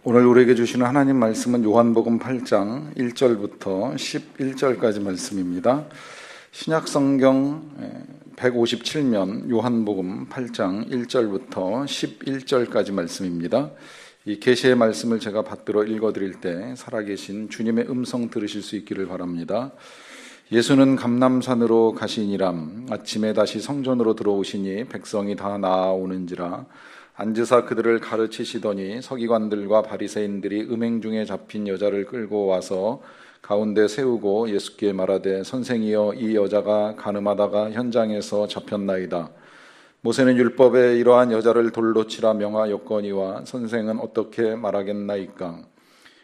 오늘 우리에게 주시는 하나님 말씀은 요한복음 8장 1절부터 11절까지 말씀입니다. 신약성경 157면 요한복음 8장 1절부터 11절까지 말씀입니다. 이 계시의 말씀을 제가 받들어 읽어드릴 때 살아계신 주님의 음성 들으실 수 있기를 바랍니다. 예수는 감람산으로 가시니람. 아침에 다시 성전으로 들어오시니 백성이 다 나아오는지라. 앉으사 그들을 가르치시더니 서기관들과 바리새인들이 음행 중에 잡힌 여자를 끌고 와서 가운데 세우고 예수께 말하되, 선생이여, 이 여자가 간음하다가 현장에서 잡혔나이다. 모세는 율법에 이러한 여자를 돌로 치라 명하였거니와 선생은 어떻게 말하겠나이까.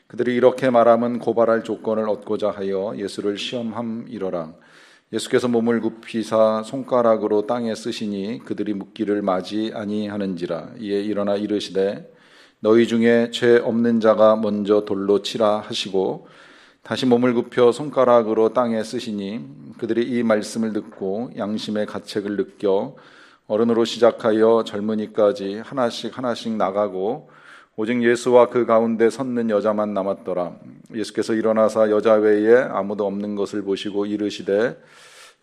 그들이 이렇게 말하면 고발할 조건을 얻고자 하여 예수를 시험함이러라. 예수께서 몸을 굽히사 손가락으로 땅에 쓰시니 그들이 묻기를 마지 아니하는지라. 이에 일어나 이르시되, 너희 중에 죄 없는 자가 먼저 돌로 치라 하시고 다시 몸을 굽혀 손가락으로 땅에 쓰시니 그들이 이 말씀을 듣고 양심의 가책을 느껴 어른으로 시작하여 젊은이까지 하나씩 나가고 오직 예수와 그 가운데 섰는 여자만 남았더라. 예수께서 일어나사 여자 외에 아무도 없는 것을 보시고 이르시되,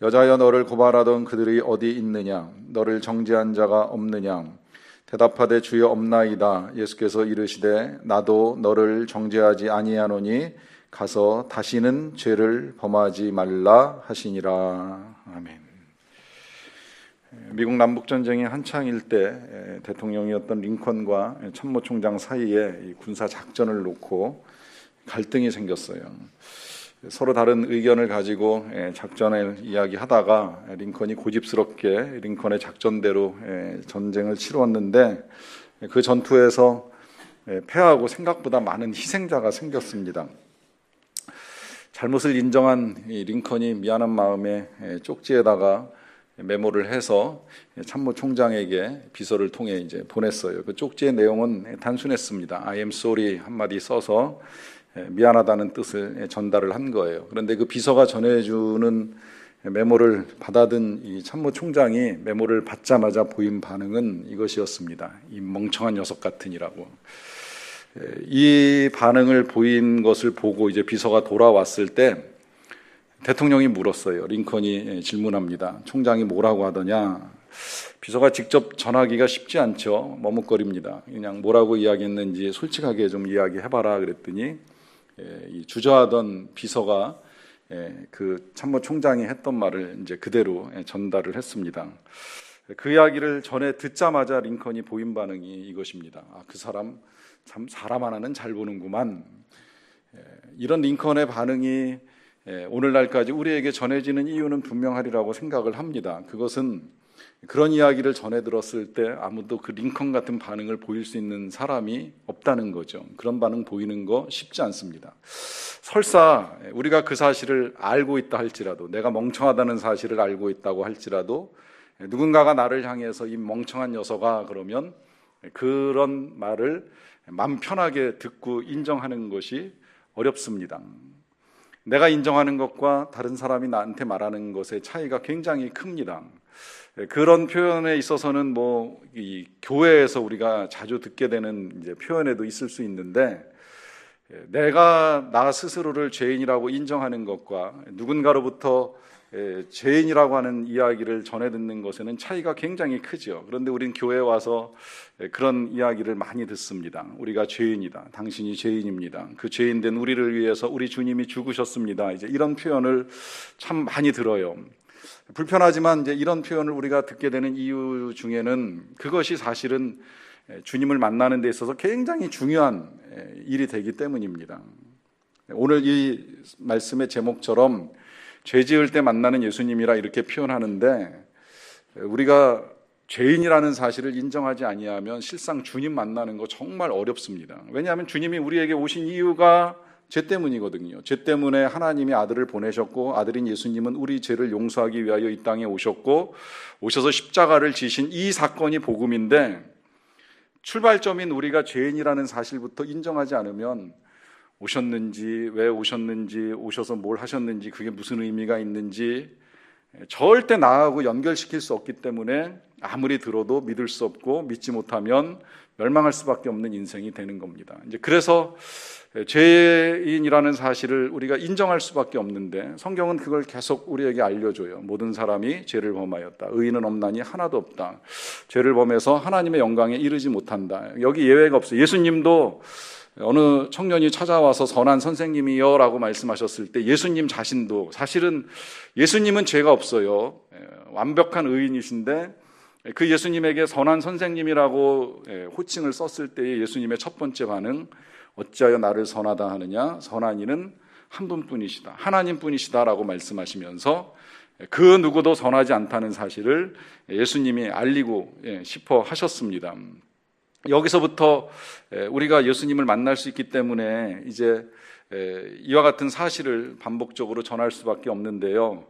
여자여, 너를 고발하던 그들이 어디 있느냐? 너를 정죄한 자가 없느냐? 대답하되, 주여, 없나이다. 예수께서 이르시되, 나도 너를 정죄하지 아니하노니 가서 다시는 죄를 범하지 말라 하시니라. 아멘. 미국 남북전쟁이 한창일 때 대통령이었던 링컨과 참모총장 사이에 군사 작전을 놓고 갈등이 생겼어요. 서로 다른 의견을 가지고 작전을 이야기하다가 링컨이 고집스럽게 링컨의 작전대로 전쟁을 치루었는데 그 전투에서 패하고 생각보다 많은 희생자가 생겼습니다. 잘못을 인정한 링컨이 미안한 마음에 쪽지에다가 메모를 해서 참모총장에게 비서를 통해 이제 보냈어요. 그 쪽지의 내용은 단순했습니다. I am sorry 한마디 써서 미안하다는 뜻을 전달을 한 거예요. 그런데 그 비서가 전해주는 메모를 받아든 이 참모총장이 메모를 받자마자 보인 반응은 이것이었습니다. 이 멍청한 녀석 같으니라고. 이 반응을 보인 것을 보고 이제 비서가 돌아왔을 때 대통령이 물었어요. 링컨이 질문합니다. 총장이 뭐라고 하더냐? 비서가 직접 전하기가 쉽지 않죠. 머뭇거립니다. 그냥 뭐라고 이야기했는지 솔직하게 좀 이야기해봐라 그랬더니 이 주저하던 비서가 그 참모총장이 했던 말을 이제 그대로 전달을 했습니다. 그 이야기를 전에 듣자마자 링컨이 보인 반응이 이것입니다. 아, 그 사람 참 사람 하나는 잘 보는구만. 이런 링컨의 반응이 오늘날까지 우리에게 전해지는 이유는 분명하리라고 생각을 합니다. 그것은 그런 이야기를 전해 들었을 때 아무도 그 링컨 같은 반응을 보일 수 있는 사람이 없다는 거죠. 그런 반응 보이는 거 쉽지 않습니다. 설사 우리가 그 사실을 알고 있다 할지라도, 내가 멍청하다는 사실을 알고 있다고 할지라도 누군가가 나를 향해서 이 멍청한 녀석아 그러면 그런 말을 마음 편하게 듣고 인정하는 것이 어렵습니다. 내가 인정하는 것과 다른 사람이 나한테 말하는 것의 차이가 굉장히 큽니다. 그런 표현에 있어서는 이 교회에서 우리가 자주 듣게 되는 이제 표현에도 있을 수 있는데, 내가 나 스스로를 죄인이라고 인정하는 것과 누군가로부터 죄인이라고 하는 이야기를 전해 듣는 것에는 차이가 굉장히 크죠. 그런데 우린 교회에 와서 그런 이야기를 많이 듣습니다. 우리가 죄인이다. 당신이 죄인입니다. 그 죄인된 우리를 위해서 우리 주님이 죽으셨습니다. 이제 이런 표현을 참 많이 들어요. 불편하지만 이제 이런 표현을 우리가 듣게 되는 이유 중에는 그것이 사실은 주님을 만나는 데 있어서 굉장히 중요한 일이 되기 때문입니다. 오늘 이 말씀의 제목처럼 죄 지을 때 만나는 예수님이라 이렇게 표현하는데, 우리가 죄인이라는 사실을 인정하지 아니하면 실상 주님 만나는 거 정말 어렵습니다. 왜냐하면 주님이 우리에게 오신 이유가 죄 때문이거든요. 죄 때문에 하나님이 아들을 보내셨고, 아들인 예수님은 우리 죄를 용서하기 위하여 이 땅에 오셨고, 오셔서 십자가를 지신 이 사건이 복음인데, 출발점인 우리가 죄인이라는 사실부터 인정하지 않으면 오셨는지, 왜 오셨는지, 오셔서 뭘 하셨는지, 그게 무슨 의미가 있는지 절대 나하고 연결시킬 수 없기 때문에 아무리 들어도 믿을 수 없고 믿지 못하면 멸망할 수밖에 없는 인생이 되는 겁니다. 이제 그래서 죄인이라는 사실을 우리가 인정할 수밖에 없는데 성경은 그걸 계속 우리에게 알려줘요. 모든 사람이 죄를 범하였다. 의인은 없나니 하나도 없다. 죄를 범해서 하나님의 영광에 이르지 못한다. 여기 예외가 없어요. 예수님도 어느 청년이 찾아와서 선한 선생님이요 라고 말씀하셨을 때 예수님 자신도 사실은 예수님은 죄가 없어요. 완벽한 의인이신데 그 예수님에게 선한 선생님이라고 호칭을 썼을 때의 예수님의 첫 번째 반응, 어찌하여 나를 선하다 하느냐? 선한 이는 한 분뿐이시다. 하나님뿐이시다라고 말씀하시면서 그 누구도 선하지 않다는 사실을 예수님이 알리고 싶어 하셨습니다. 여기서부터 우리가 예수님을 만날 수 있기 때문에 이제 이와 같은 사실을 반복적으로 전할 수밖에 없는데요.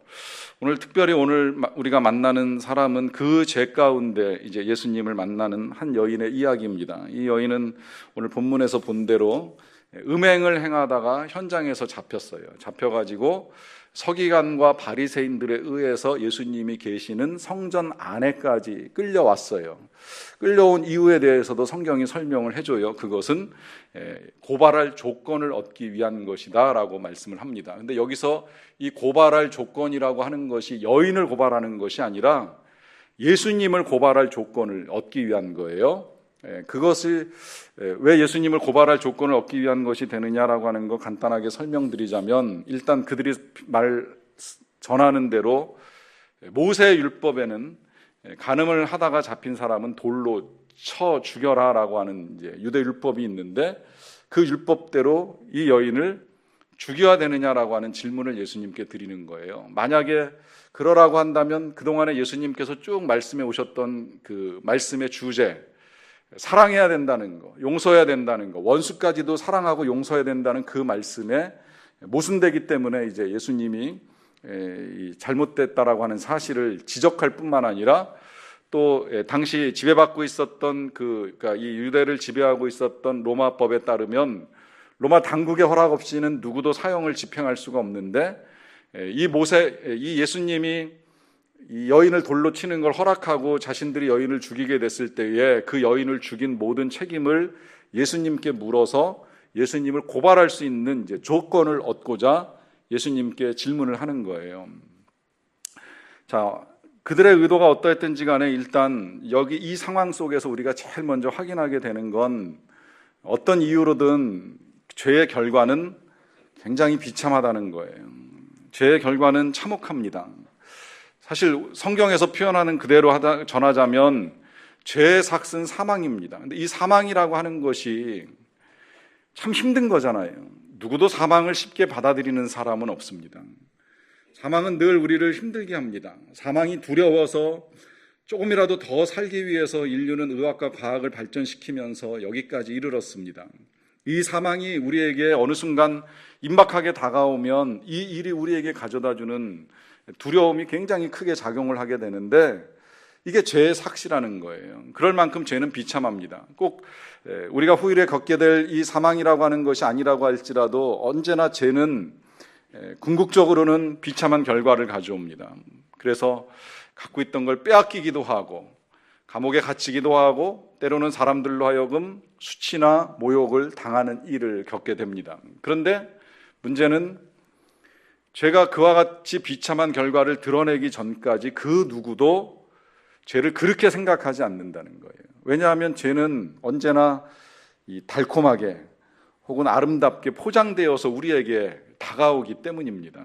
특별히 오늘 우리가 만나는 사람은 그 죄 가운데 이제 예수님을 만나는 한 여인의 이야기입니다. 이 여인은 오늘 본문에서 본 대로 음행을 행하다가 현장에서 잡혀가지고 서기관과 바리새인들에 의해서 예수님이 계시는 성전 안에까지 끌려왔어요. 끌려온 이유에 대해서도 성경이 설명을 해줘요. 그것은 고발할 조건을 얻기 위한 것이다 라고 말씀을 합니다. 근데 여기서 이 고발할 조건이라고 하는 것이 여인을 고발하는 것이 아니라 예수님을 고발할 조건을 얻기 위한 거예요. 그것을 왜 예수님을 고발할 조건을 얻기 위한 것이 되느냐라고 하는 거 간단하게 설명드리자면, 일단 그들이 전하는 대로 모세 율법에는 간음을 하다가 잡힌 사람은 돌로 쳐 죽여라라고 하는 이제 유대 율법이 있는데, 그 율법대로 이 여인을 죽여야 되느냐라고 하는 질문을 예수님께 드리는 거예요. 만약에 그러라고 한다면 그동안에 예수님께서 쭉 말씀해 오셨던 그 말씀의 주제, 사랑해야 된다는 거, 용서해야 된다는 거, 원수까지도 사랑하고 용서해야 된다는 그 말씀에 모순되기 때문에 이제 예수님이 잘못됐다라고 하는 사실을 지적할 뿐만 아니라 또 당시 지배받고 있었던 그러니까 이 유대를 지배하고 있었던 로마법에 따르면 로마 당국의 허락 없이는 누구도 사형을 집행할 수가 없는데, 이 예수님이 이 여인을 돌로 치는 걸 허락하고 자신들이 여인을 죽이게 됐을 때에 그 여인을 죽인 모든 책임을 예수님께 물어서 예수님을 고발할 수 있는 이제 조건을 얻고자 예수님께 질문을 하는 거예요. 자, 그들의 의도가 어떠했든지 간에 일단 여기 이 상황 속에서 우리가 제일 먼저 확인하게 되는 건 어떤 이유로든 죄의 결과는 굉장히 비참하다는 거예요. 죄의 결과는 참혹합니다. 사실 성경에서 표현하는 그대로 전하자면 죄의 삭은 사망입니다. 근데 이 사망이라고 하는 것이 참 힘든 거잖아요. 누구도 사망을 쉽게 받아들이는 사람은 없습니다. 사망은 늘 우리를 힘들게 합니다. 사망이 두려워서 조금이라도 더 살기 위해서 인류는 의학과 과학을 발전시키면서 여기까지 이르렀습니다. 이 사망이 우리에게 어느 순간 임박하게 다가오면 이 일이 우리에게 가져다주는 두려움이 굉장히 크게 작용을 하게 되는데, 이게 죄의 삭시라는 거예요. 그럴 만큼 죄는 비참합니다. 꼭 우리가 후일에 겪게 될 이 사망이라고 하는 것이 아니라고 할지라도 언제나 죄는 궁극적으로는 비참한 결과를 가져옵니다. 그래서 갖고 있던 걸 빼앗기기도 하고 감옥에 갇히기도 하고 때로는 사람들로 하여금 수치나 모욕을 당하는 일을 겪게 됩니다. 그런데 문제는 죄가 그와 같이 비참한 결과를 드러내기 전까지 그 누구도 죄를 그렇게 생각하지 않는다는 거예요. 왜냐하면 죄는 언제나 달콤하게 혹은 아름답게 포장되어서 우리에게 다가오기 때문입니다.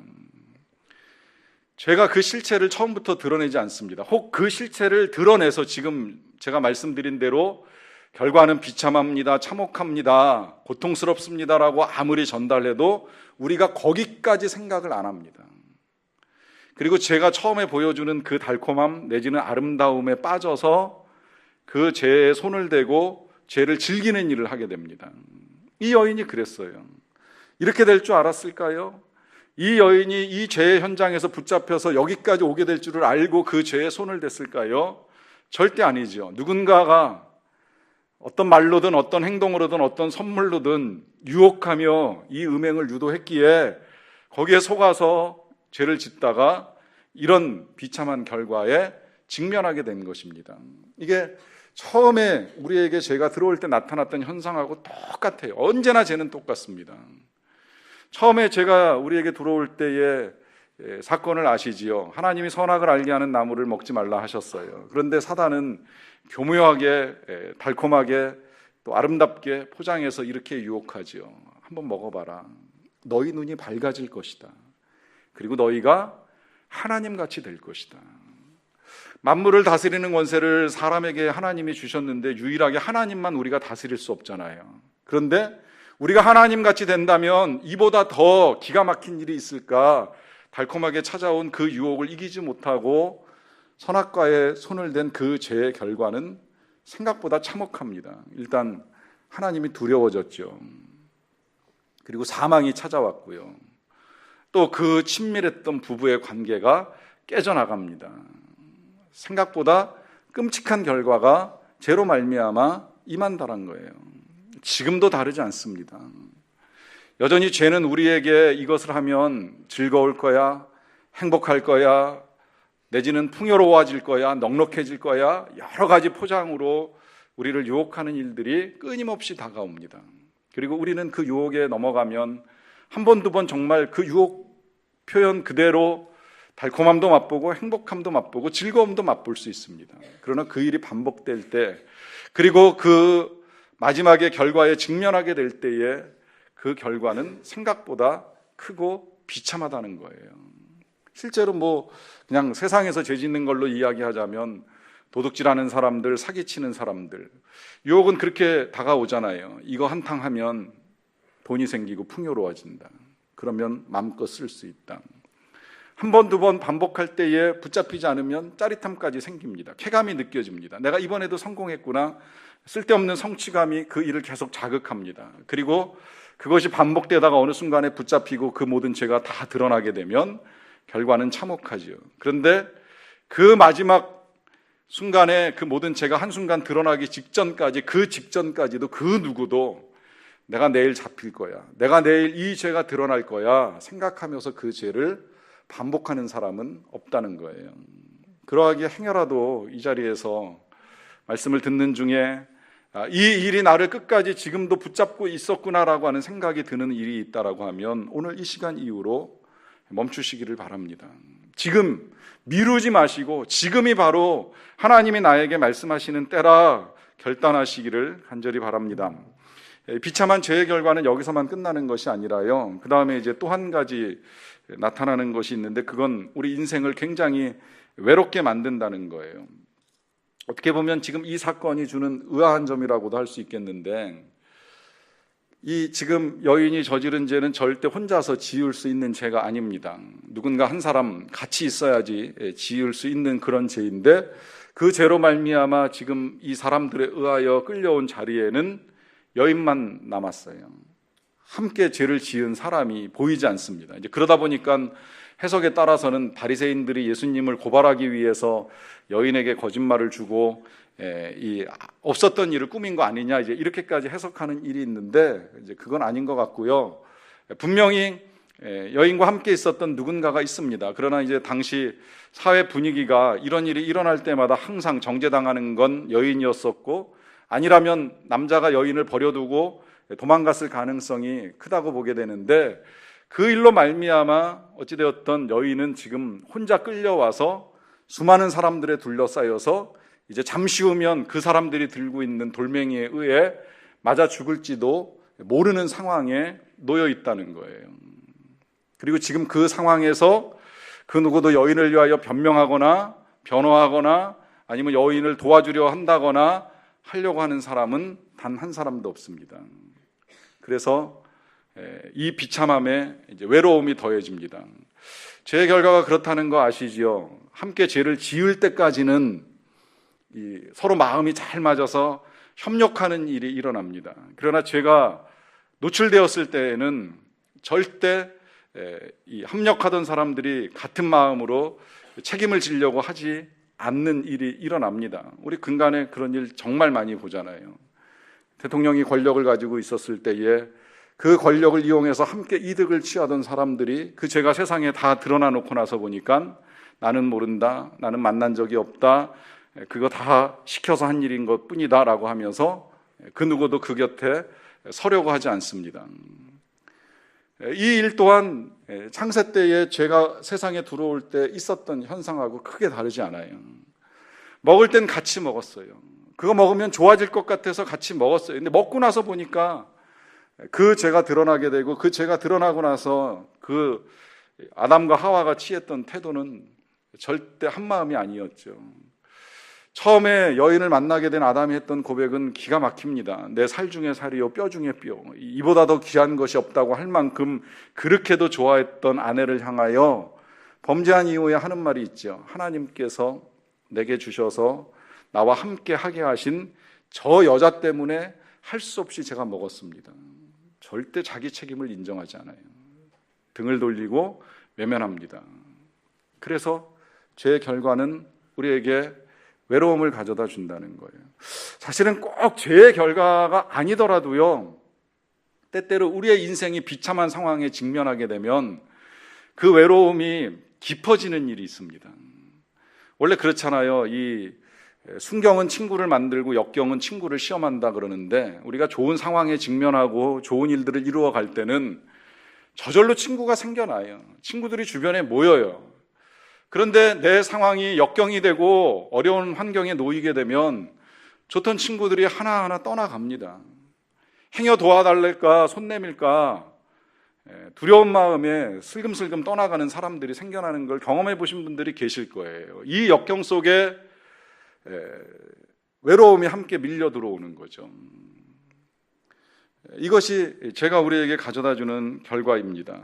죄가 그 실체를 처음부터 드러내지 않습니다. 혹 그 실체를 드러내서 지금 제가 말씀드린 대로 결과는 비참합니다, 참혹합니다, 고통스럽습니다라고 아무리 전달해도 우리가 거기까지 생각을 안 합니다. 그리고 죄가 처음에 보여주는 그 달콤함 내지는 아름다움에 빠져서 그 죄에 손을 대고 죄를 즐기는 일을 하게 됩니다. 이 여인이 그랬어요. 이렇게 될 줄 알았을까요? 이 여인이 이 죄의 현장에서 붙잡혀서 여기까지 오게 될 줄을 알고 그 죄에 손을 댔을까요? 절대 아니죠. 누군가가 어떤 말로든 어떤 행동으로든 어떤 선물로든 유혹하며 이 음행을 유도했기에 거기에 속아서 죄를 짓다가 이런 비참한 결과에 직면하게 된 것입니다. 이게 처음에 우리에게 죄가 들어올 때 나타났던 현상하고 똑같아요. 언제나 죄는 똑같습니다. 처음에 죄가 우리에게 들어올 때의 사건을 아시지요. 하나님이 선악을 알게 하는 나무를 먹지 말라 하셨어요. 그런데 사단은 교묘하게, 달콤하게, 또 아름답게 포장해서 이렇게 유혹하지요. 한번 먹어봐라. 너희 눈이 밝아질 것이다. 그리고 너희가 하나님같이 될 것이다. 만물을 다스리는 권세를 사람에게 하나님이 주셨는데 유일하게 하나님만 우리가 다스릴 수 없잖아요. 그런데 우리가 하나님같이 된다면 이보다 더 기가 막힌 일이 있을까? 달콤하게 찾아온 그 유혹을 이기지 못하고 선악과에 손을 댄 그 죄의 결과는 생각보다 참혹합니다. 일단 하나님이 두려워졌죠. 그리고 사망이 찾아왔고요. 또 그 친밀했던 부부의 관계가 깨져나갑니다. 생각보다 끔찍한 결과가 죄로 말미암아 임한다는 거예요. 지금도 다르지 않습니다. 여전히 죄는 우리에게 이것을 하면 즐거울 거야, 행복할 거야, 내지는 풍요로워질 거야, 넉넉해질 거야, 여러 가지 포장으로 우리를 유혹하는 일들이 끊임없이 다가옵니다. 그리고 우리는 그 유혹에 넘어가면 한 번, 두 번 정말 그 유혹 표현 그대로 달콤함도 맛보고 행복함도 맛보고 즐거움도 맛볼 수 있습니다. 그러나 그 일이 반복될 때, 그리고 그 마지막에 결과에 직면하게 될 때에 그 결과는 생각보다 크고 비참하다는 거예요. 실제로 그냥 세상에서 죄 짓는 걸로 이야기하자면 도둑질하는 사람들, 사기치는 사람들, 유혹은 그렇게 다가오잖아요. 이거 한탕 하면 돈이 생기고 풍요로워진다. 그러면 마음껏 쓸 수 있다. 한 번, 두 번 반복할 때에 붙잡히지 않으면 짜릿함까지 생깁니다. 쾌감이 느껴집니다. 내가 이번에도 성공했구나. 쓸데없는 성취감이 그 일을 계속 자극합니다. 그리고 그것이 반복되다가 어느 순간에 붙잡히고 그 모든 죄가 다 드러나게 되면 결과는 참혹하지요. 그런데 그 마지막 순간에 그 모든 죄가 한순간 드러나기 직전까지, 그 직전까지도 그 누구도 내가 내일 잡힐 거야, 내가 내일 이 죄가 드러날 거야 생각하면서 그 죄를 반복하는 사람은 없다는 거예요. 그러하기에 행여라도 이 자리에서 말씀을 듣는 중에 이 일이 나를 끝까지 지금도 붙잡고 있었구나라고 하는 생각이 드는 일이 있다라고 하면 오늘 이 시간 이후로 멈추시기를 바랍니다. 지금 미루지 마시고 지금이 바로 하나님이 나에게 말씀하시는 때라 결단하시기를 간절히 바랍니다. 비참한 죄의 결과는 여기서만 끝나는 것이 아니라요, 그 다음에 이제 또 한 가지 나타나는 것이 있는데 그건 우리 인생을 굉장히 외롭게 만든다는 거예요. 어떻게 보면 지금 이 사건이 주는 의아한 점이라고도 할 수 있겠는데, 이 지금 여인이 저지른 죄는 절대 혼자서 지을 수 있는 죄가 아닙니다. 누군가 한 사람 같이 있어야지 지을 수 있는 그런 죄인데, 그 죄로 말미암아 지금 이 사람들에 의하여 끌려온 자리에는 여인만 남았어요. 함께 죄를 지은 사람이 보이지 않습니다. 이제 그러다 보니까 해석에 따라서는 바리새인들이 예수님을 고발하기 위해서 여인에게 거짓말을 주고 이 없었던 일을 꾸민 거 아니냐, 이제 이렇게까지 해석하는 일이 있는데 이제 그건 아닌 것 같고요. 분명히 여인과 함께 있었던 누군가가 있습니다. 그러나 이제 당시 사회 분위기가 이런 일이 일어날 때마다 항상 정죄당하는 건 여인이었었고, 아니라면 남자가 여인을 버려두고 도망갔을 가능성이 크다고 보게 되는데, 그 일로 말미암아 어찌되었던 여인은 지금 혼자 끌려와서 수많은 사람들에 둘러싸여서 이제 잠시 후면 그 사람들이 들고 있는 돌멩이에 의해 맞아 죽을지도 모르는 상황에 놓여 있다는 거예요. 그리고 지금 그 상황에서 그 누구도 여인을 위하여 변명하거나 변호하거나 아니면 여인을 도와주려 한다거나 하려고 하는 사람은 단 한 사람도 없습니다. 그래서 이 비참함에 이제 외로움이 더해집니다. 죄의 결과가 그렇다는 거 아시지요? 함께 죄를 지을 때까지는 서로 마음이 잘 맞아서 협력하는 일이 일어납니다. 그러나 죄가 노출되었을 때에는 절대 이 협력하던 사람들이 같은 마음으로 책임을 지려고 하지 않는 일이 일어납니다. 우리 근간에 그런 일 정말 많이 보잖아요. 대통령이 권력을 가지고 있었을 때에 그 권력을 이용해서 함께 이득을 취하던 사람들이 그 죄가 세상에 다 드러나 놓고 나서 보니까 나는 모른다, 나는 만난 적이 없다, 그거 다 시켜서 한 일인 것 뿐이다 라고 하면서 그 누구도 그 곁에 서려고 하지 않습니다. 이 일 또한 창세 때에 죄가 세상에 들어올 때 있었던 현상하고 크게 다르지 않아요. 먹을 땐 같이 먹었어요. 그거 먹으면 좋아질 것 같아서 같이 먹었어요. 근데 먹고 나서 보니까 그 죄가 드러나게 되고, 그 죄가 드러나고 나서 그 아담과 하와가 취했던 태도는 절대 한마음이 아니었죠. 처음에 여인을 만나게 된 아담이 했던 고백은 기가 막힙니다. 내 살 중에 살이요 뼈 중에 뼈, 이보다 더 귀한 것이 없다고 할 만큼 그렇게도 좋아했던 아내를 향하여 범죄한 이후에 하는 말이 있죠. 하나님께서 내게 주셔서 나와 함께 하게 하신 저 여자 때문에 할 수 없이 제가 먹었습니다. 절대 자기 책임을 인정하지 않아요. 등을 돌리고 외면합니다. 그래서 죄의 결과는 우리에게 외로움을 가져다 준다는 거예요. 사실은 꼭 죄의 결과가 아니더라도요, 때때로 우리의 인생이 비참한 상황에 직면하게 되면 그 외로움이 깊어지는 일이 있습니다. 원래 그렇잖아요. 이 순경은 친구를 만들고 역경은 친구를 시험한다 그러는데, 우리가 좋은 상황에 직면하고 좋은 일들을 이루어 갈 때는 저절로 친구가 생겨나요. 친구들이 주변에 모여요. 그런데 내 상황이 역경이 되고 어려운 환경에 놓이게 되면 좋던 친구들이 하나하나 떠나갑니다. 행여 도와달랄까, 손 내밀까 두려운 마음에 슬금슬금 떠나가는 사람들이 생겨나는 걸 경험해 보신 분들이 계실 거예요. 이 역경 속에 외로움이 함께 밀려 들어오는 거죠. 이것이 죄가 우리에게 가져다주는 결과입니다.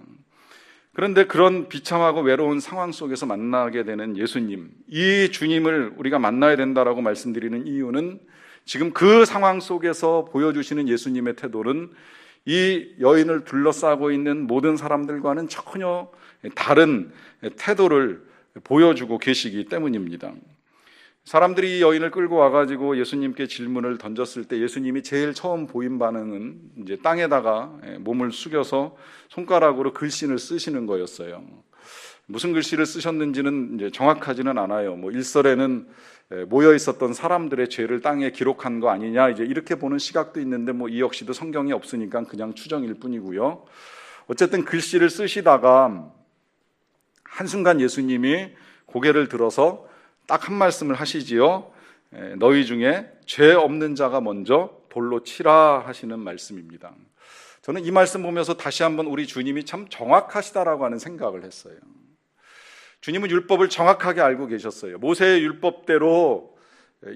그런데 그런 비참하고 외로운 상황 속에서 만나게 되는 예수님, 이 주님을 우리가 만나야 된다라고 말씀드리는 이유는, 지금 그 상황 속에서 보여주시는 예수님의 태도는 이 여인을 둘러싸고 있는 모든 사람들과는 전혀 다른 태도를 보여주고 계시기 때문입니다. 사람들이 이 여인을 끌고 와가지고 예수님께 질문을 던졌을 때 예수님이 제일 처음 보인 반응은 이제 땅에다가 몸을 숙여서 손가락으로 글씨를 쓰시는 거였어요. 무슨 글씨를 쓰셨는지는 이제 정확하지는 않아요. 일설에는 모여 있었던 사람들의 죄를 땅에 기록한 거 아니냐, 이제 이렇게 보는 시각도 있는데 이 역시도 성경에 없으니까 그냥 추정일 뿐이고요. 어쨌든 글씨를 쓰시다가 한순간 예수님이 고개를 들어서 딱 한 말씀을 하시지요. 너희 중에 죄 없는 자가 먼저 돌로 치라 하시는 말씀입니다. 저는 이 말씀 보면서 다시 한번 우리 주님이 참 정확하시다라고 하는 생각을 했어요. 주님은 율법을 정확하게 알고 계셨어요. 모세의 율법대로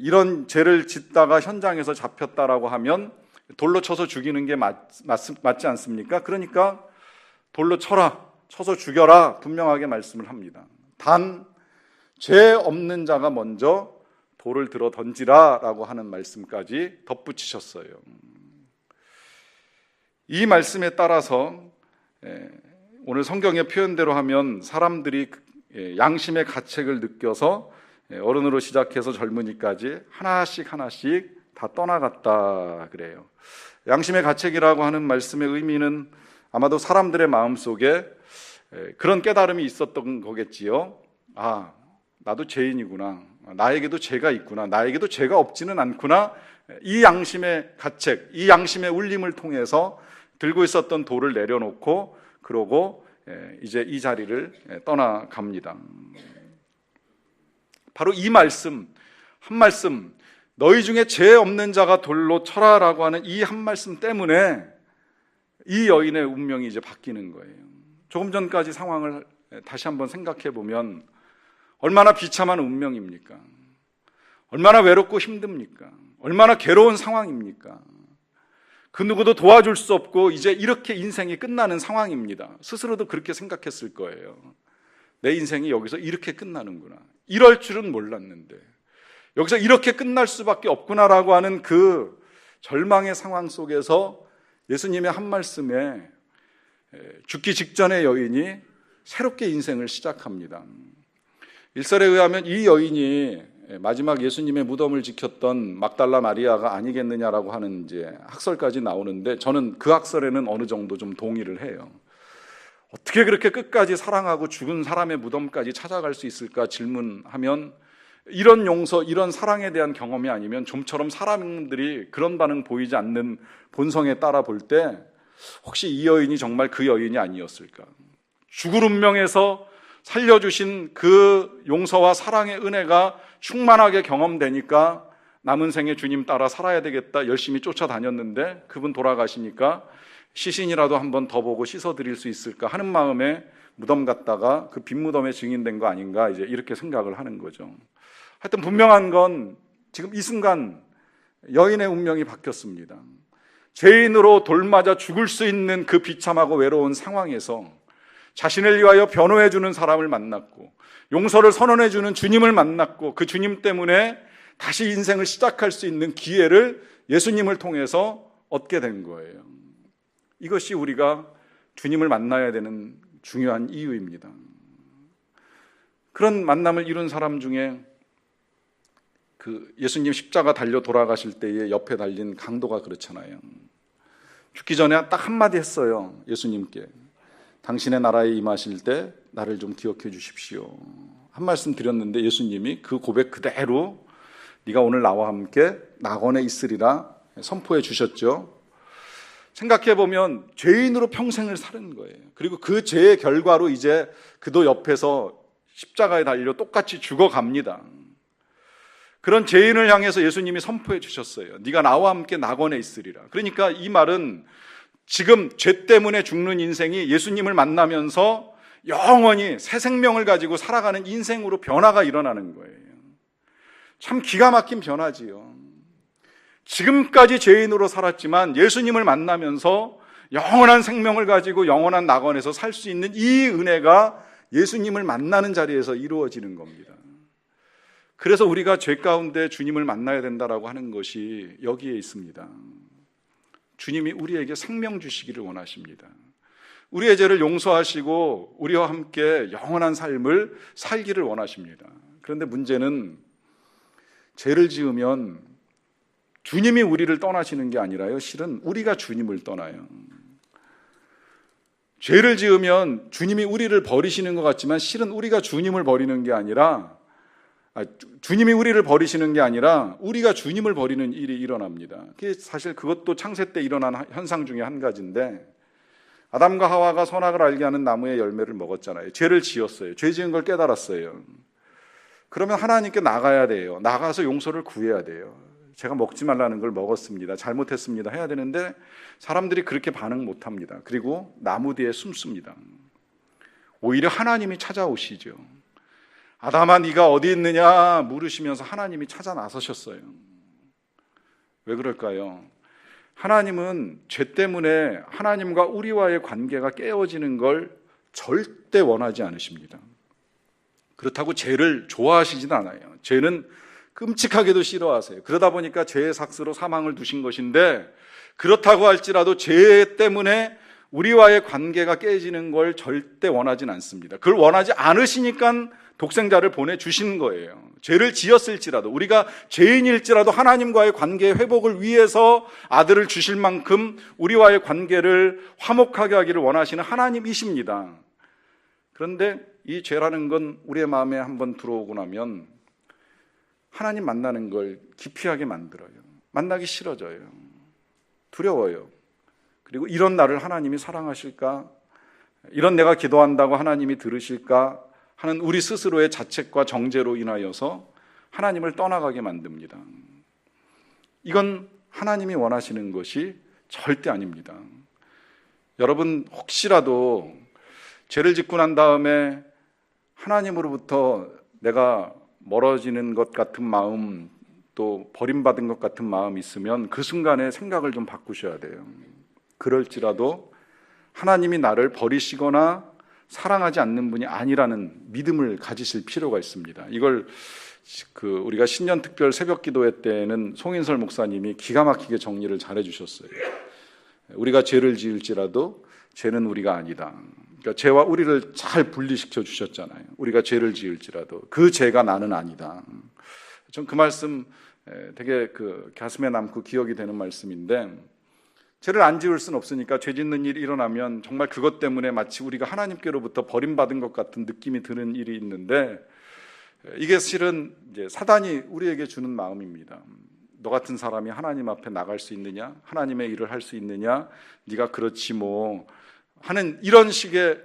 이런 죄를 짓다가 현장에서 잡혔다라고 하면 돌로 쳐서 죽이는 게 맞지 않습니까? 그러니까 돌로 쳐서 죽여라 분명하게 말씀을 합니다. 단 죄 없는 자가 먼저 돌을 들어 던지라라고 하는 말씀까지 덧붙이셨어요. 이 말씀에 따라서 오늘 성경의 표현대로 하면 사람들이 양심의 가책을 느껴서 어른으로 시작해서 젊은이까지 하나씩 다 떠나갔다 그래요. 양심의 가책이라고 하는 말씀의 의미는 아마도 사람들의 마음속에 그런 깨달음이 있었던 거겠지요. 나도 죄인이구나, 나에게도 죄가 있구나, 나에게도 죄가 없지는 않구나, 이 양심의 가책, 이 양심의 울림을 통해서 들고 있었던 돌을 내려놓고 그러고 이제 이 자리를 떠나갑니다. 바로 이 말씀, 한 말씀, 너희 중에 죄 없는 자가 돌로 쳐라라고 하는 이 한 말씀 때문에 이 여인의 운명이 이제 바뀌는 거예요. 조금 전까지 상황을 다시 한번 생각해 보면 얼마나 비참한 운명입니까? 얼마나 외롭고 힘듭니까? 얼마나 괴로운 상황입니까? 그 누구도 도와줄 수 없고 이제 이렇게 인생이 끝나는 상황입니다. 스스로도 그렇게 생각했을 거예요. 내 인생이 여기서 이렇게 끝나는구나, 이럴 줄은 몰랐는데 여기서 이렇게 끝날 수밖에 없구나라고 하는 그 절망의 상황 속에서 예수님의 한 말씀에 죽기 직전의 여인이 새롭게 인생을 시작합니다. 일설에 의하면 이 여인이 마지막 예수님의 무덤을 지켰던 막달라 마리아가 아니겠느냐라고 하는 이제 학설까지 나오는데, 저는 그 학설에는 어느 정도 좀 동의를 해요. 어떻게 그렇게 끝까지 사랑하고 죽은 사람의 무덤까지 찾아갈 수 있을까 질문하면, 이런 용서, 이런 사랑에 대한 경험이 아니면 좀처럼 사람들이 그런 반응 보이지 않는 본성에 따라 볼 때 혹시 이 여인이 정말 그 여인이 아니었을까? 죽을 운명에서 살려주신 그 용서와 사랑의 은혜가 충만하게 경험되니까 남은 생에 주님 따라 살아야 되겠다 열심히 쫓아다녔는데 그분 돌아가시니까 시신이라도 한 번 더 보고 씻어드릴 수 있을까 하는 마음에 무덤 갔다가 그 빈 무덤에 증인된 거 아닌가, 이제 이렇게 생각을 하는 거죠. 하여튼 분명한 건 지금 이 순간 여인의 운명이 바뀌었습니다. 죄인으로 돌맞아 죽을 수 있는 그 비참하고 외로운 상황에서 자신을 위하여 변호해 주는 사람을 만났고 용서를 선언해 주는 주님을 만났고 그 주님 때문에 다시 인생을 시작할 수 있는 기회를 예수님을 통해서 얻게 된 거예요. 이것이 우리가 주님을 만나야 되는 중요한 이유입니다. 그런 만남을 이룬 사람 중에 그 예수님 십자가 달려 돌아가실 때에 옆에 달린 강도가 그렇잖아요. 죽기 전에 딱 한마디 했어요. 예수님께, 당신의 나라에 임하실 때 나를 좀 기억해 주십시오. 한 말씀 드렸는데 예수님이 그 고백 그대로 네가 오늘 나와 함께 낙원에 있으리라 선포해 주셨죠. 생각해 보면 죄인으로 평생을 사는 거예요. 그리고 그 죄의 결과로 이제 그도 옆에서 십자가에 달려 똑같이 죽어갑니다. 그런 죄인을 향해서 예수님이 선포해 주셨어요. 네가 나와 함께 낙원에 있으리라. 그러니까 이 말은 지금 죄 때문에 죽는 인생이 예수님을 만나면서 영원히 새 생명을 가지고 살아가는 인생으로 변화가 일어나는 거예요. 참 기가 막힌 변화지요. 지금까지 죄인으로 살았지만 예수님을 만나면서 영원한 생명을 가지고 영원한 낙원에서 살 수 있는 이 은혜가 예수님을 만나는 자리에서 이루어지는 겁니다. 그래서 우리가 죄 가운데 주님을 만나야 된다라고 하는 것이 여기에 있습니다. 주님이 우리에게 생명 주시기를 원하십니다. 우리의 죄를 용서하시고 우리와 함께 영원한 삶을 살기를 원하십니다. 그런데 문제는 죄를 지으면 주님이 우리를 떠나시는 게 아니라요, 실은 우리가 주님을 떠나요. 죄를 지으면 주님이 우리를 버리시는 것 같지만 실은 우리가 주님을 버리는 게 아니라, 주님이 우리를 버리시는 게 아니라 우리가 주님을 버리는 일이 일어납니다. 사실 그것도 창세 때 일어난 현상 중에 한 가지인데, 아담과 하와가 선악을 알게 하는 나무의 열매를 먹었잖아요. 죄를 지었어요. 죄 지은 걸 깨달았어요. 그러면 하나님께 나가야 돼요. 나가서 용서를 구해야 돼요. 제가 먹지 말라는 걸 먹었습니다. 잘못했습니다. 해야 되는데 사람들이 그렇게 반응 못합니다. 그리고 나무 뒤에 숨습니다. 오히려 하나님이 찾아오시죠. 아담아 네가 어디 있느냐 물으시면서 하나님이 찾아 나서셨어요. 왜 그럴까요? 하나님은 죄 때문에 하나님과 우리와의 관계가 깨어지는 걸 절대 원하지 않으십니다. 그렇다고 죄를 좋아하시진 않아요. 죄는 끔찍하게도 싫어하세요. 그러다 보니까 죄의 삭스로 사망을 두신 것인데, 그렇다고 할지라도 죄 때문에 우리와의 관계가 깨지는 걸 절대 원하진 않습니다. 그걸 원하지 않으시니까 독생자를 보내주신 거예요. 죄를 지었을지라도, 우리가 죄인일지라도 하나님과의 관계 회복을 위해서 아들을 주실 만큼 우리와의 관계를 화목하게 하기를 원하시는 하나님이십니다. 그런데 이 죄라는 건 우리의 마음에 한번 들어오고 나면 하나님 만나는 걸 기피하게 만들어요. 만나기 싫어져요. 두려워요. 그리고 이런 나를 하나님이 사랑하실까? 이런 내가 기도한다고 하나님이 들으실까? 하는 우리 스스로의 자책과 정죄로 인하여서 하나님을 떠나가게 만듭니다. 이건 하나님이 원하시는 것이 절대 아닙니다. 여러분 혹시라도 죄를 짓고 난 다음에 하나님으로부터 내가 멀어지는 것 같은 마음, 또 버림받은 것 같은 마음이 있으면 그 순간에 생각을 좀 바꾸셔야 돼요. 그럴지라도 하나님이 나를 버리시거나 사랑하지 않는 분이 아니라는 믿음을 가지실 필요가 있습니다. 이걸 우리가 신년 특별 새벽 기도회 때는 송인설 목사님이 기가 막히게 정리를 잘해 주셨어요. 우리가 죄를 지을지라도 죄는 우리가 아니다. 그러니까 죄와 우리를 잘 분리시켜 주셨잖아요. 우리가 죄를 지을지라도 그 죄가 나는 아니다. 전 그 말씀 되게 가슴에 남고 기억이 되는 말씀인데, 죄를 안 지을 수는 없으니까 죄 짓는 일이 일어나면 정말 그것 때문에 마치 우리가 하나님께로부터 버림받은 것 같은 느낌이 드는 일이 있는데, 이게 실은 이제 사단이 우리에게 주는 마음입니다. 너 같은 사람이 하나님 앞에 나갈 수 있느냐? 하나님의 일을 할 수 있느냐? 네가 그렇지 뭐 하는 이런 식의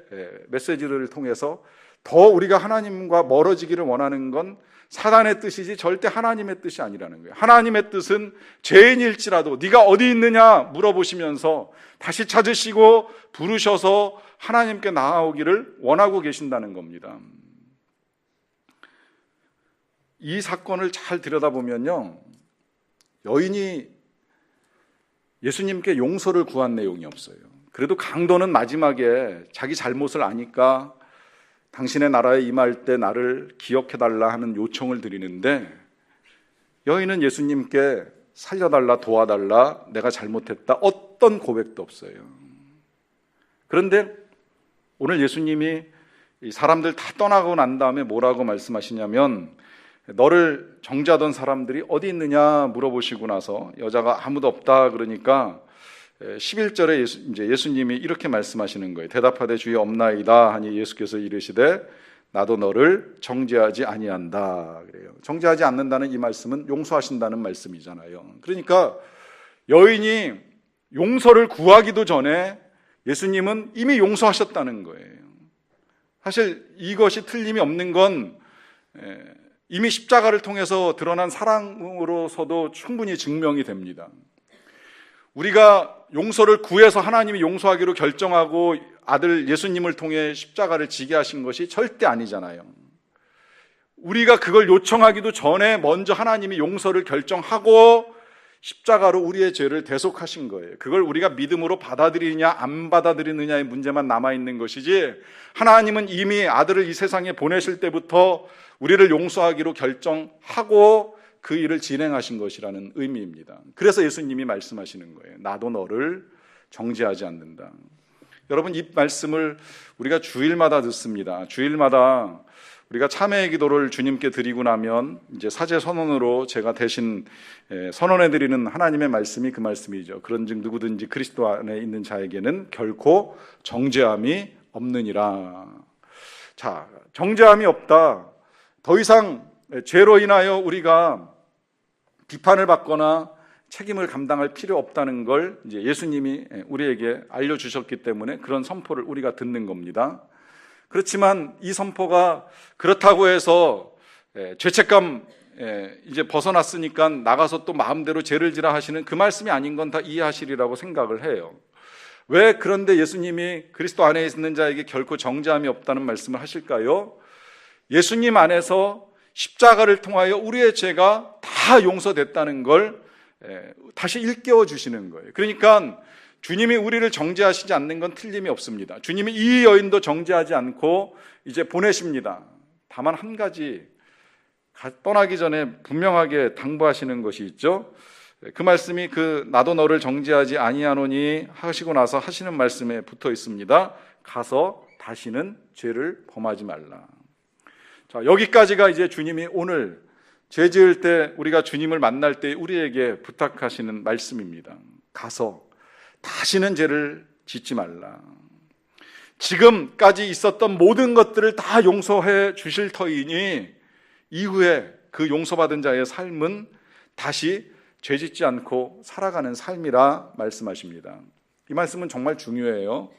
메시지를 통해서 더 우리가 하나님과 멀어지기를 원하는 건 사단의 뜻이지 절대 하나님의 뜻이 아니라는 거예요. 하나님의 뜻은 죄인일지라도 네가 어디 있느냐 물어보시면서 다시 찾으시고 부르셔서 하나님께 나아오기를 원하고 계신다는 겁니다. 이 사건을 잘 들여다보면요, 여인이 예수님께 용서를 구한 내용이 없어요. 그래도 강도는 마지막에 자기 잘못을 아니까 당신의 나라에 임할 때 나를 기억해달라 하는 요청을 드리는데, 여인은 예수님께 살려달라, 도와달라, 내가 잘못했다, 어떤 고백도 없어요. 그런데 오늘 예수님이 사람들 다 떠나고 난 다음에 뭐라고 말씀하시냐면, 너를 정죄하던 사람들이 어디 있느냐 물어보시고 나서 여자가 아무도 없다 그러니까 11절에 예수님이 이렇게 말씀하시는 거예요. 대답하되 주여 없나이다 하니 예수께서 이르시되 나도 너를 정죄하지 아니한다 그래요. 정죄하지 않는다는 이 말씀은 용서하신다는 말씀이잖아요. 그러니까 여인이 용서를 구하기도 전에 예수님은 이미 용서하셨다는 거예요. 사실 이것이 틀림이 없는 건 이미 십자가를 통해서 드러난 사랑으로서도 충분히 증명이 됩니다. 우리가 용서를 구해서 하나님이 용서하기로 결정하고 아들 예수님을 통해 십자가를 지게 하신 것이 절대 아니잖아요. 우리가 그걸 요청하기도 전에 먼저 하나님이 용서를 결정하고 십자가로 우리의 죄를 대속하신 거예요. 그걸 우리가 믿음으로 받아들이느냐 안 받아들이느냐의 문제만 남아있는 것이지, 하나님은 이미 아들을 이 세상에 보내실 때부터 우리를 용서하기로 결정하고 그 일을 진행하신 것이라는 의미입니다. 그래서 예수님이 말씀하시는 거예요. 나도 너를 정죄하지 않는다. 여러분, 이 말씀을 우리가 주일마다 듣습니다. 주일마다 우리가 참회의 기도를 주님께 드리고 나면 이제 사제 선언으로 제가 대신 선언해 드리는 하나님의 말씀이 그 말씀이죠. 그런즉 누구든지 그리스도 안에 있는 자에게는 결코 정죄함이 없느니라. 자, 정죄함이 없다. 더 이상 죄로 인하여 우리가 비판을 받거나 책임을 감당할 필요 없다는 걸 이제 예수님이 우리에게 알려주셨기 때문에 그런 선포를 우리가 듣는 겁니다. 그렇지만 이 선포가 그렇다고 해서 죄책감 이제 벗어났으니까 나가서 또 마음대로 죄를 지라 하시는 그 말씀이 아닌 건 다 이해하시리라고 생각을 해요. 왜 그런데 예수님이 그리스도 안에 있는 자에게 결코 정죄함이 없다는 말씀을 하실까요? 예수님 안에서 십자가를 통하여 우리의 죄가 다 용서됐다는 걸 다시 일깨워 주시는 거예요. 그러니까 주님이 우리를 정죄하시지 않는 건 틀림이 없습니다. 주님이 이 여인도 정죄하지 않고 이제 보내십니다. 다만 한 가지 떠나기 전에 분명하게 당부하시는 것이 있죠. 그 말씀이 나도 너를 정죄하지 아니하노니 하시고 나서 하시는 말씀에 붙어 있습니다. 가서 다시는 죄를 범하지 말라. 자, 여기까지가 이제 주님이 오늘 죄 지을 때 우리가 주님을 만날 때 우리에게 부탁하시는 말씀입니다. 가서 다시는 죄를 짓지 말라. 지금까지 있었던 모든 것들을 다 용서해 주실 터이니 이후에 그 용서받은 자의 삶은 다시 죄 짓지 않고 살아가는 삶이라 말씀하십니다. 이 말씀은 정말 중요해요.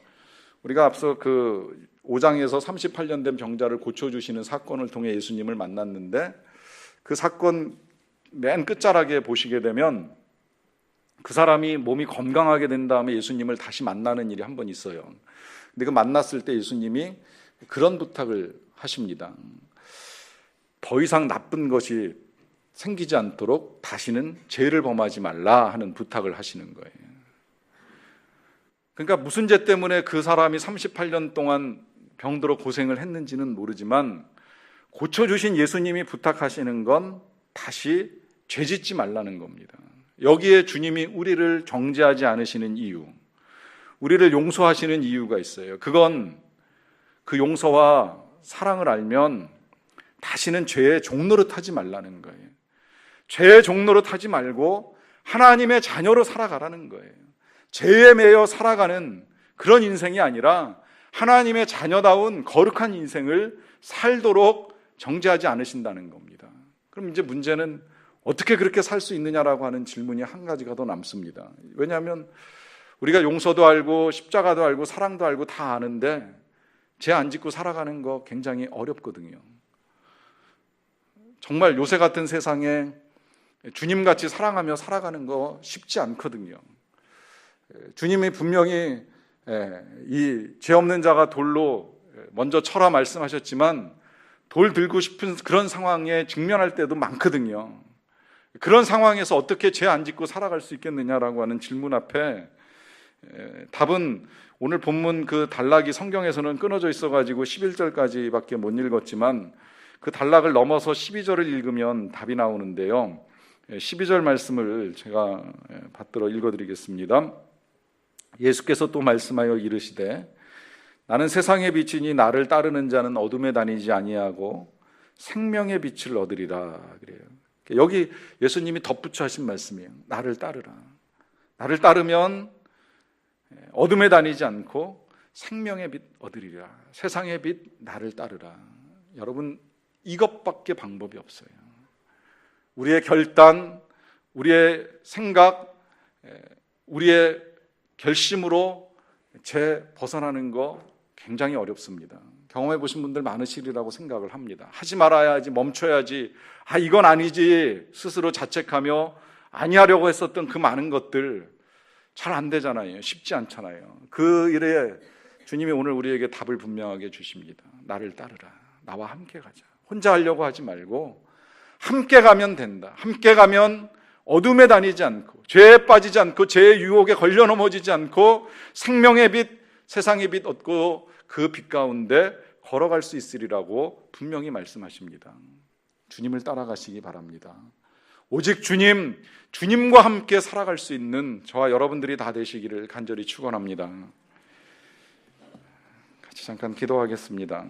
우리가 앞서 5장에서 38년 된 병자를 고쳐주시는 사건을 통해 예수님을 만났는데, 그 사건 맨 끝자락에 보시게 되면 그 사람이 몸이 건강하게 된 다음에 예수님을 다시 만나는 일이 한 번 있어요. 근데 그 만났을 때 예수님이 그런 부탁을 하십니다. 더 이상 나쁜 것이 생기지 않도록 다시는 죄를 범하지 말라 하는 부탁을 하시는 거예요. 그러니까 무슨 죄 때문에 그 사람이 38년 동안 병들어 고생을 했는지는 모르지만 고쳐주신 예수님이 부탁하시는 건 다시 죄 짓지 말라는 겁니다. 여기에 주님이 우리를 정죄하지 않으시는 이유, 우리를 용서하시는 이유가 있어요. 그건 그 용서와 사랑을 알면 다시는 죄의 종노릇 하지 말라는 거예요. 죄의 종노릇 하지 말고 하나님의 자녀로 살아가라는 거예요. 죄에 매여 살아가는 그런 인생이 아니라 하나님의 자녀다운 거룩한 인생을 살도록 정죄하지 않으신다는 겁니다. 그럼 이제 문제는 어떻게 그렇게 살 수 있느냐라고 하는 질문이 한 가지가 더 남습니다. 왜냐하면 우리가 용서도 알고 십자가도 알고 사랑도 알고 다 아는데 죄 안 짓고 살아가는 거 굉장히 어렵거든요. 정말 요새 같은 세상에 주님같이 사랑하며 살아가는 거 쉽지 않거든요. 주님이 분명히 이 죄 없는 자가 돌로 먼저 쳐라 말씀하셨지만 돌 들고 싶은 그런 상황에 직면할 때도 많거든요. 그런 상황에서 어떻게 죄 안 짓고 살아갈 수 있겠느냐라고 하는 질문 앞에 답은 오늘 본문 그 단락이 성경에서는 끊어져 있어가지고 11절까지밖에 못 읽었지만 그 단락을 넘어서 12절을 읽으면 답이 나오는데요. 12절 말씀을 제가 받들어 읽어드리겠습니다. 예수께서 또 말씀하여 이르시되 나는 세상의 빛이니 나를 따르는 자는 어둠에 다니지 아니하고 생명의 빛을 얻으리라 그래요. 여기 예수님이 덧붙여 하신 말씀이에요. 나를 따르라. 나를 따르면 어둠에 다니지 않고 생명의 빛 얻으리라. 세상의 빛 나를 따르라. 여러분 이것밖에 방법이 없어요. 우리의 결단, 우리의 생각, 우리의 결심으로 벗어나는 거 굉장히 어렵습니다. 경험해 보신 분들 많으시리라고 생각을 합니다. 하지 말아야지, 멈춰야지, 이건 아니지 스스로 자책하며 아니하려고 했었던 그 많은 것들 잘 안 되잖아요. 쉽지 않잖아요. 그 일에 주님이 오늘 우리에게 답을 분명하게 주십니다. 나를 따르라. 나와 함께 가자. 혼자 하려고 하지 말고 함께 가면 된다. 함께 가면 어둠에 다니지 않고 죄에 빠지지 않고 죄의 유혹에 걸려 넘어지지 않고 생명의 빛, 세상의 빛 얻고 그 빛 가운데 걸어갈 수 있으리라고 분명히 말씀하십니다. 주님을 따라가시기 바랍니다. 오직 주님과 함께 살아갈 수 있는 저와 여러분들이 다 되시기를 간절히 축원합니다. 같이 잠깐 기도하겠습니다.